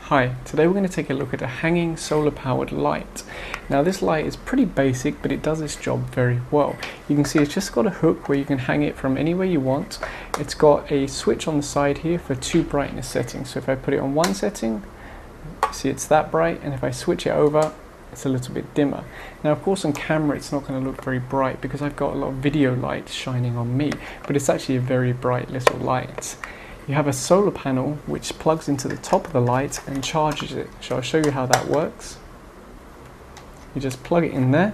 Hi, today we're going to take a look at a hanging solar powered light. Now this light is pretty basic, but it does its job very well. You can see it's just got a hook where you can hang it from anywhere you want. It's got a switch on the side here for two brightness settings. So if I put it on one setting, see it's that bright, and if I switch it over, it's a little bit dimmer. Now of course on camera it's not going to look very bright because I've got a lot of video light shining on me, but it's actually a very bright little light. You have a solar panel which plugs into the top of the light and charges it. So I'll show you how that works. You just plug it in there,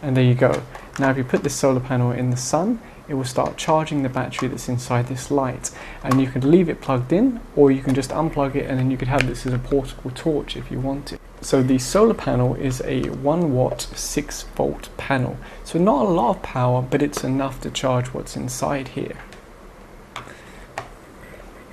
and there you go. Now if you put this solar panel in the sun, it will start charging the battery that's inside this light, and you can leave it plugged in, or you can just unplug it and then you could have this as a portable torch if you want it. So the solar panel is a 1 watt 6 volt panel, so not a lot of power, but it's enough to charge what's inside here.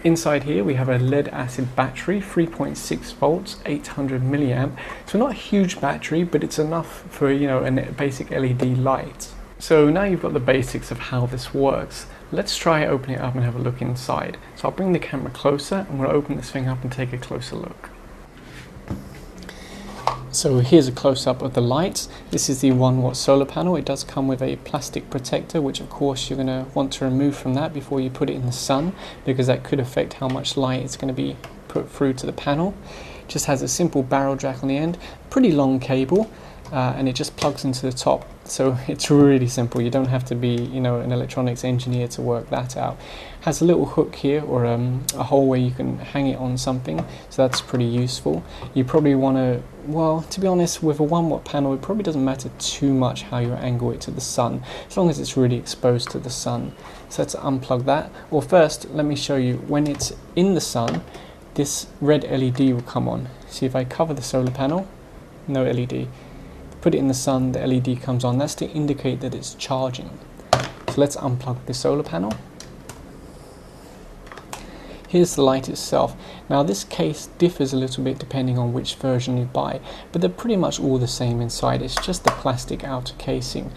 Inside here we have a lead acid battery, 3.6 volts, 800 milliamp. So not a huge battery, but it's enough for, a basic LED light. So now you've got the basics of how this works. Let's try opening it up and have a look inside. So I'll bring the camera closer and we'll open this thing up and take a closer look. So here's a close-up of the lights. This is the 1 watt solar panel. It does come with a plastic protector, which of course you're going to want to remove from that before you put it in the sun, because that could affect how much light it's going to be put through to the panel. It just has a simple barrel jack on the end, pretty long cable, and it just plugs into the top. So it's really simple. You don't have to be, an electronics engineer to work that out. Has a little hook here, or a hole where you can hang it on something, so that's pretty useful. You probably want to, well, to be honest, with a 1 watt panel, it probably doesn't matter too much how you angle it to the sun, as long as it's really exposed to the sun. So let's unplug that. Well, first, let me show you, when it's in the sun, this red LED will come on. See, if I cover the solar panel, no LED. Put it in the sun, the LED comes on. That's to indicate that it's charging. So let's unplug the solar panel. Here's the light itself. Now this case differs a little bit depending on which version you buy, but they're pretty much all the same inside. It's just the plastic outer casing.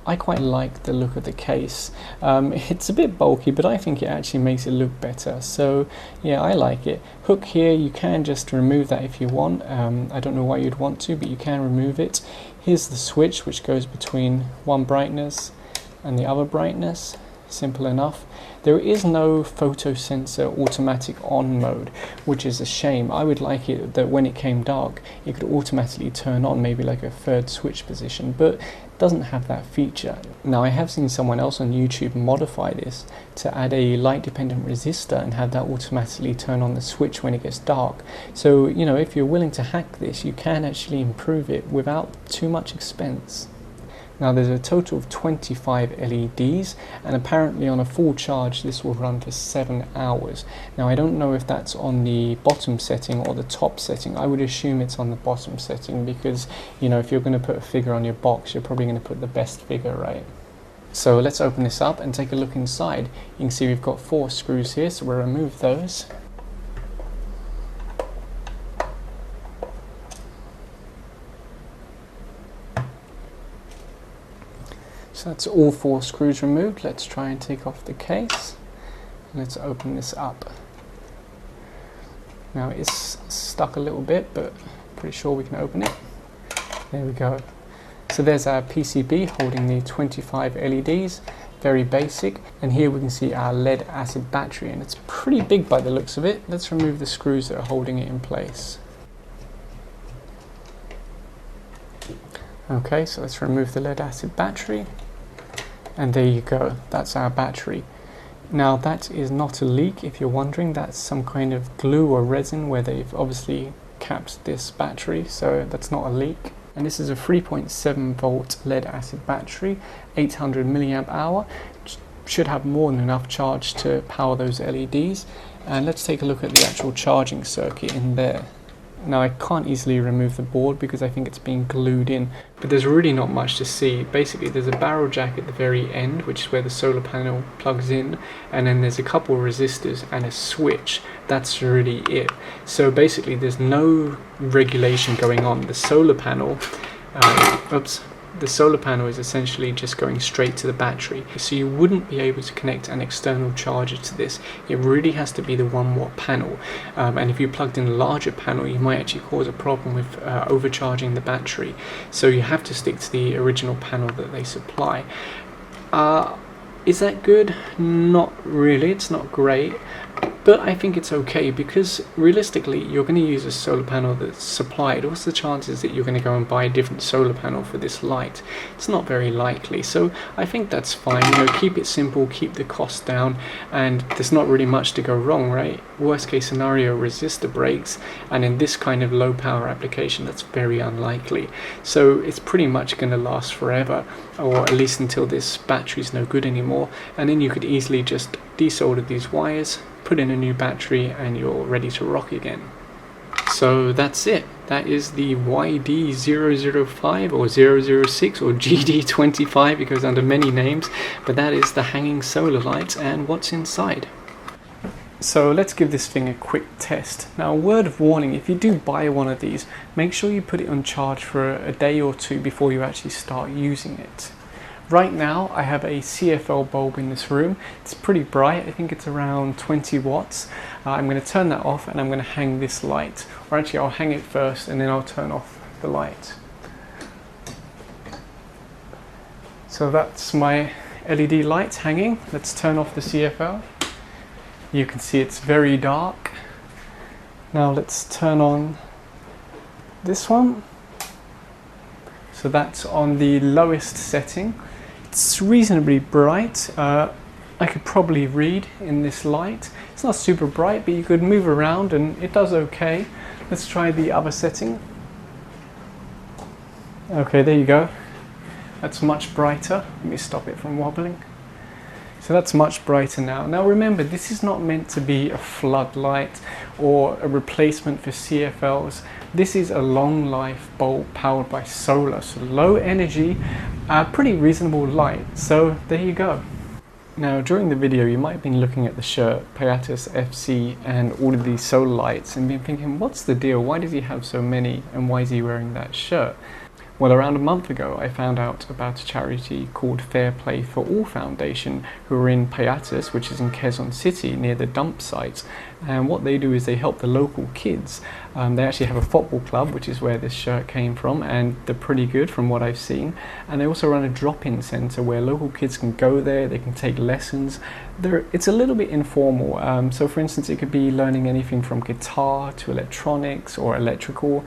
I quite like the look of the case. It's a bit bulky, but I think it actually makes it look better. So yeah, I like it. Hook here, you can just remove that if you want. I don't know why you'd want to, but you can remove it. Here's the switch which goes between one brightness and the other brightness. Simple enough. There is no photo sensor automatic on mode, which is a shame. I would like it that when it came dark, it could automatically turn on, maybe like a third switch position, but it doesn't have that feature. Now I have seen someone else on YouTube modify this to add a light dependent resistor and have that automatically turn on the switch when it gets dark. So, if you're willing to hack this, you can actually improve it without too much expense. Now there's a total of 25 LEDs, and apparently on a full charge this will run for 7 hours. Now I don't know if that's on the bottom setting or the top setting. I would assume it's on the bottom setting because, if you're going to put a figure on your box, you're probably going to put the best figure, right? So let's open this up and take a look inside. You can see we've got 4 screws here, so we'll remove those. So that's all 4 screws removed. Let's try and take off the case. Let's open this up. Now it's stuck a little bit, but pretty sure we can open it. There we go. So there's our PCB holding the 25 LEDs, very basic. And here we can see our lead acid battery, and it's pretty big by the looks of it. Let's remove the screws that are holding it in place. Okay, so let's remove the lead acid battery. And there you go, that's our battery. Now that is not a leak, if you're wondering. That's some kind of glue or resin where they've obviously capped this battery, so that's not a leak. And this is a 3.7 volt lead acid battery, 800 milliamp hour. Should have more than enough charge to power those LEDs. And let's take a look at the actual charging circuit in there. Now I can't easily remove the board because I think it's being glued in, but there's really not much to see. Basically there's a barrel jack at the very end, which is where the solar panel plugs in, and then there's a couple of resistors and a switch. That's really it. So basically there's no regulation going on. The solar panel, the solar panel is essentially just going straight to the battery, so you wouldn't be able to connect an external charger to this. It really has to be the 1-watt panel, and if you plugged in a larger panel, you might actually cause a problem with overcharging the battery, so you have to stick to the original panel that they supply. Is that good? Not really, it's not great, but I think it's okay, because realistically you're going to use a solar panel that's supplied. What's the chances that you're going to go and buy a different solar panel for this light? It's not very likely, so I think that's fine. You know, keep it simple, keep the cost down, and there's not really much to go wrong, right? Worst case scenario, resistor breaks, and in this kind of low power application that's very unlikely, so it's pretty much going to last forever, or at least until this battery's no good anymore, and then you could easily just desolder these wires, put in a new battery, and you're ready to rock again. So that's it. That is the YD005 or 006 or GD25. It goes under many names, but that is the hanging solar light and what's inside. So let's give this thing a quick test. Now, a word of warning, if you do buy one of these, make sure you put it on charge for a day or two before you actually start using it. Right now I have a CFL bulb in this room. It's pretty bright, I think it's around 20 watts. I'm going to turn that off and I'm going to hang this light. Or actually I'll hang it first and then I'll turn off the light. So that's my LED light hanging. Let's turn off the CFL. You can see it's very dark. Now let's turn on this one. So that's on the lowest setting. It's reasonably bright. I could probably read in this light. It's not super bright, but you could move around and it does okay. Let's try the other setting. Okay, there you go. That's much brighter. Let me stop it from wobbling. So that's much brighter now. Now remember, this is not meant to be a floodlight or a replacement for CFLs. This is a long life bulb powered by solar, so low energy, pretty reasonable light. So there you go. Now during the video you might have been looking at the shirt, Payatas FC, and all of these solar lights and been thinking, what's the deal? Why does he have so many and why is he wearing that shirt? Well, around a month ago, I found out about a charity called Fairplay For All Foundation, who are in Payatas, which is in Quezon City, near the dump site. And what they do is they help the local kids. They actually have a football club, which is where this shirt came from, and they're pretty good from what I've seen. And they also run a drop-in centre where local kids can go there, they can take lessons. It's a little bit informal. So for instance, it could be learning anything from guitar to electronics or electrical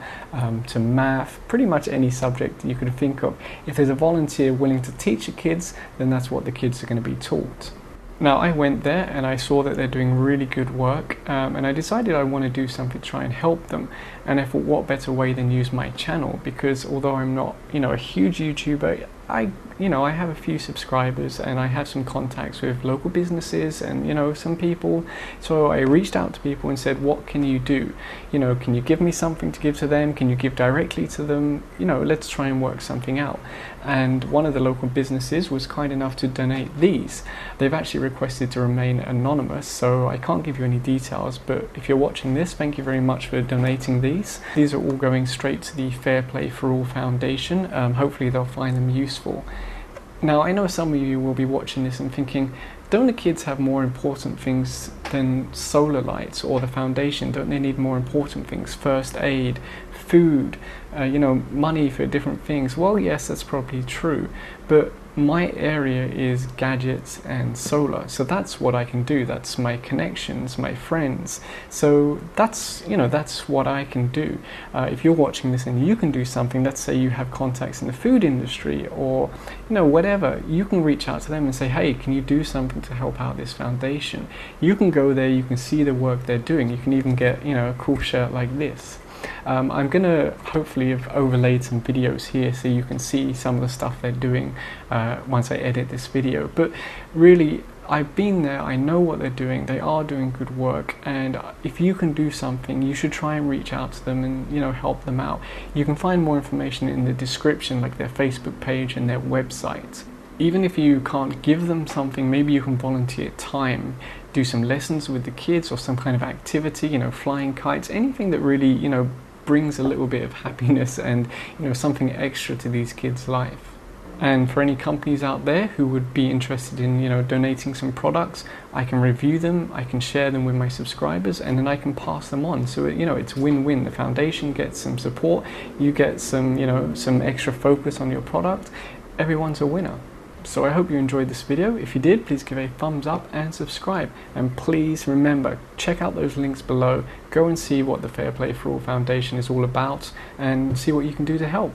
to math, pretty much any subject you could think of. If there's a volunteer willing to teach the kids, then that's what the kids are going to be taught. Now I went there and I saw that they're doing really good work, and I decided I want to do something to try and help them. And I thought, what better way than use my channel, because although I'm not, a huge YouTuber, I have a few subscribers and I have some contacts with local businesses and some people. So I reached out to people and said, what can you do? Can you give me something to give to them? Can you give directly to them? Let's try and work something out. And one of the local businesses was kind enough to donate these. They've actually requested to remain anonymous, so I can't give you any details, but if you're watching this, thank you very much for donating these. These are all going straight to the Fairplay For All Foundation. Hopefully they'll find them useful. Now I know some of you will be watching this and thinking, don't the kids have more important things than solar lights or the foundation? Don't they need more important things? First aid, food, money for different things? Well, yes, that's probably true, but my area is gadgets and solar, so that's what I can do. That's my connections, my friends. So that's what I can do. If you're watching this and you can do something, let's say you have contacts in the food industry or whatever, you can reach out to them and say, hey, can you do something to help out this foundation? You can go there, you can see the work they're doing. You can even get a cool shirt like this. I'm going to hopefully have overlaid some videos here so you can see some of the stuff they're doing once I edit this video. But really, I've been there, I know what they're doing, they are doing good work, and if you can do something, you should try and reach out to them and help them out. You can find more information in the description, like their Facebook page and their website. Even if you can't give them something, maybe you can volunteer time, do some lessons with the kids or some kind of activity, flying kites, anything that really, brings a little bit of happiness and, something extra to these kids' life. And for any companies out there who would be interested in, donating some products, I can review them, I can share them with my subscribers, and then I can pass them on. So it's win-win. The foundation gets some support, you get some extra focus on your product. Everyone's a winner. So I hope you enjoyed this video. If you did, please give a thumbs up and subscribe. And please remember, check out those links below. Go and see what the Fairplay For All Foundation is all about and see what you can do to help.